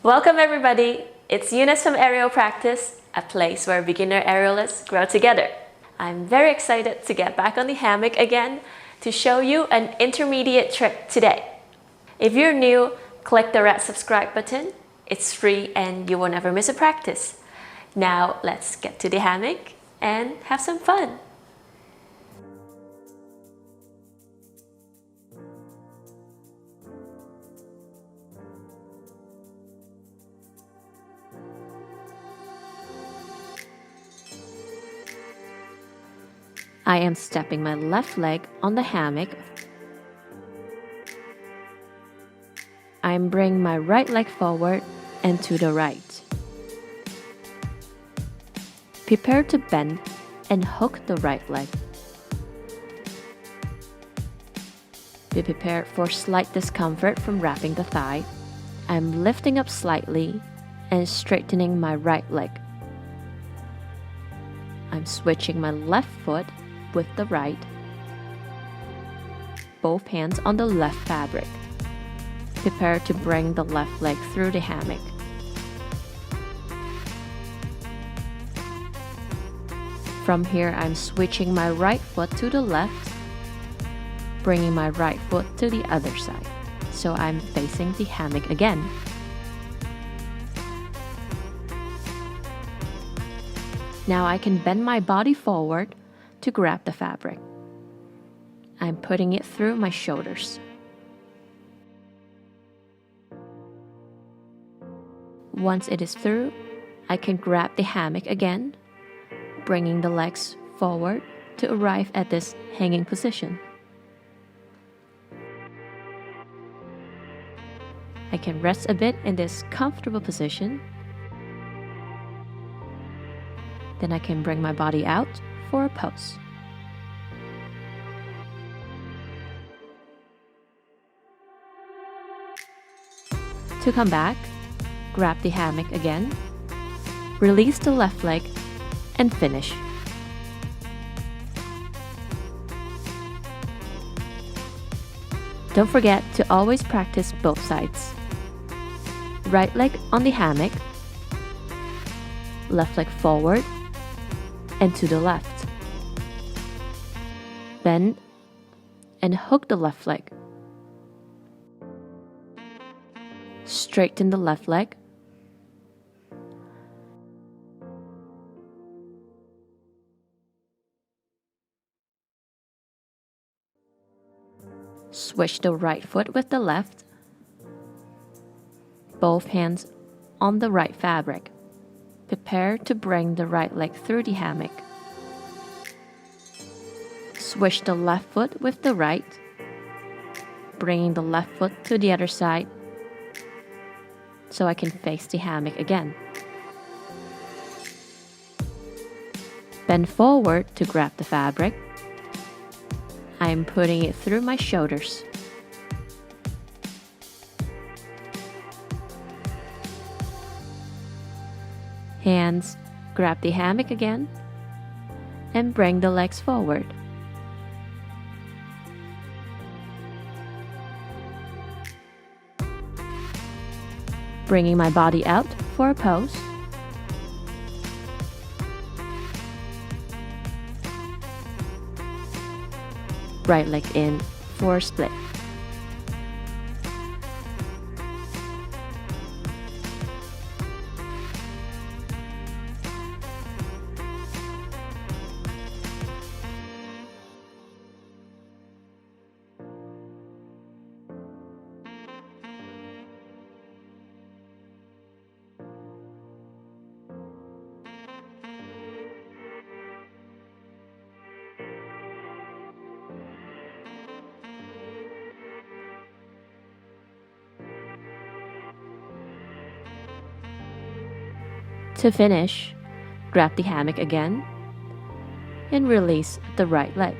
Welcome everybody! It's Eunice from Aerial Practice, a place where beginner aerialists grow together. I'm very excited to get back on the hammock again to show you an intermediate trick today. If you're new, click the red subscribe button. It's free and you will never miss a practice. Now let's get to the hammock and have some fun. I am stepping my left leg on the hammock. I'm bringing my right leg forward and to the right. Prepare to bend and hook the right leg. Be prepared for slight discomfort from wrapping the thigh. I'm lifting up slightly and straightening my right leg. I'm switching my left foot with the right. Both hands on the left fabric. Prepare to bring the left leg through the hammock. From here, I'm switching my right foot to the left, bringing my right foot to the other side. So I'm facing the hammock again. Now I can bend my body forward to grab the fabric. I'm putting it through my shoulders. Once it is through, I can grab the hammock again, bringing the legs forward to arrive at this hanging position. I can rest a bit in this comfortable position. Then I can bring my body out for a pose. To come back, grab the hammock again, release the left leg, and finish. Don't forget to always practice both sides. Right leg on the hammock, left leg forward, and to the left. Bend and hook the left leg. Straighten the left leg. Switch the right foot with the left. Both hands on the right fabric. Prepare to bring the right leg through the hammock. Switch the left foot with the right, bringing the left foot to the other side so I can face the hammock again. Bend forward to grab the fabric. I am putting it through my shoulders. Hands grab the hammock again and bring the legs forward. Bringing my body out for a pose. Right leg in for a split. To finish, grab the hammock again and release the right leg.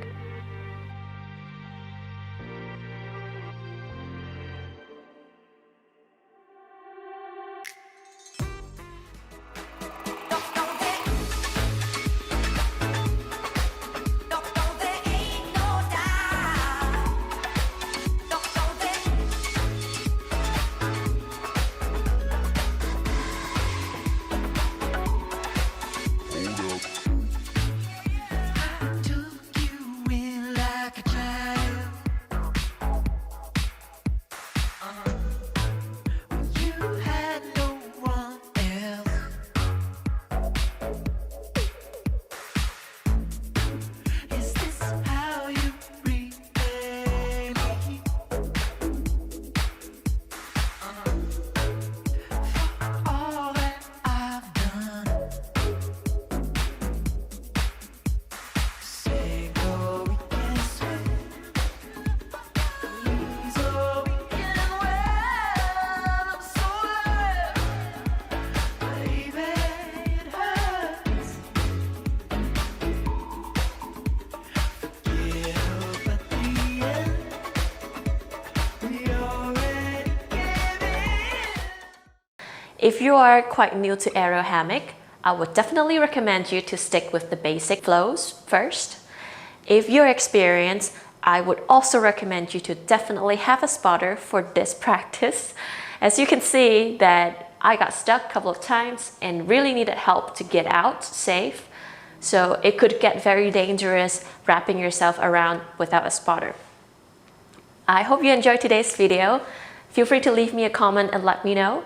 If you are quite new to aerial hammock, I would definitely recommend you to stick with the basic flows first. If you're experienced, I would also recommend you to definitely have a spotter for this practice. As you can see that I got stuck a couple of times and really needed help to get out safe. So it could get very dangerous wrapping yourself around without a spotter. I hope you enjoyed today's video. Feel free to leave me a comment and let me know.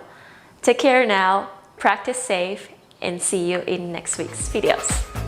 Take care now, practice safe, and see you in next week's videos.